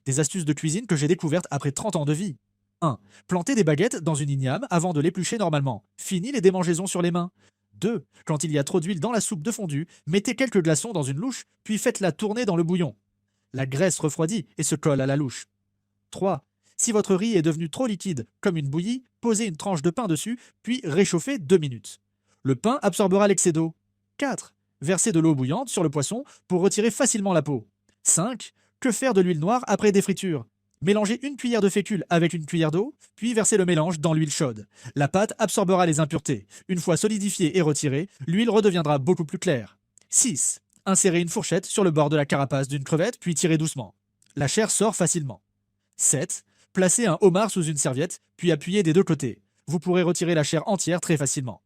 Des astuces de cuisine que j'ai découvertes après 30 ans de vie. 1. Planter des baguettes dans une igname avant de l'éplucher normalement. Fini les démangeaisons sur les mains. 2. Quand il y a trop d'huile dans la soupe de fondue, mettez quelques glaçons dans une louche, puis faites-la tourner dans le bouillon. La graisse refroidit et se colle à la louche. 3. Si votre riz est devenu trop liquide, comme une bouillie, posez une tranche de pain dessus, puis réchauffez 2 minutes. Le pain absorbera l'excès d'eau. 4. Versez de l'eau bouillante sur le poisson pour retirer facilement la peau. 5. Que faire de l'huile noire après des fritures? Mélangez une cuillère de fécule avec une cuillère d'eau, puis versez le mélange dans l'huile chaude. La pâte absorbera les impuretés. Une fois solidifiée et retirée, l'huile redeviendra beaucoup plus claire. 6. Insérez une fourchette sur le bord de la carapace d'une crevette, puis tirez doucement. La chair sort facilement. 7. Placez un homard sous une serviette, puis appuyez des deux côtés. Vous pourrez retirer la chair entière très facilement.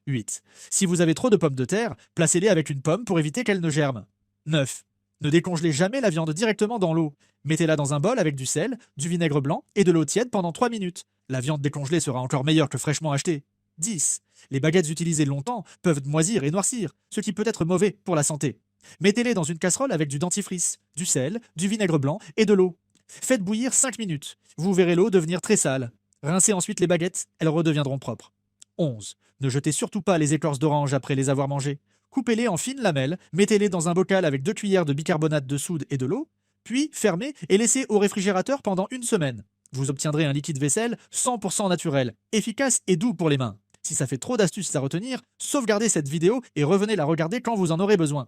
8. Si vous avez trop de pommes de terre, placez-les avec une pomme pour éviter qu'elles ne germent. 9. Ne décongelez jamais la viande directement dans l'eau. Mettez-la dans un bol avec du sel, du vinaigre blanc et de l'eau tiède pendant 3 minutes. La viande décongelée sera encore meilleure que fraîchement achetée. 10. Les baguettes utilisées longtemps peuvent moisir et noircir, ce qui peut être mauvais pour la santé. Mettez-les dans une casserole avec du dentifrice, du sel, du vinaigre blanc et de l'eau. Faites bouillir 5 minutes. Vous verrez l'eau devenir très sale. Rincez ensuite les baguettes, elles redeviendront propres. 11. Ne jetez surtout pas les écorces d'orange après les avoir mangées. Coupez-les en fines lamelles, mettez-les dans un bocal avec 2 cuillères de bicarbonate de soude et de l'eau, puis fermez et laissez au réfrigérateur pendant une semaine. Vous obtiendrez un liquide vaisselle 100% naturel, efficace et doux pour les mains. Si ça fait trop d'astuces à retenir, sauvegardez cette vidéo et revenez la regarder quand vous en aurez besoin.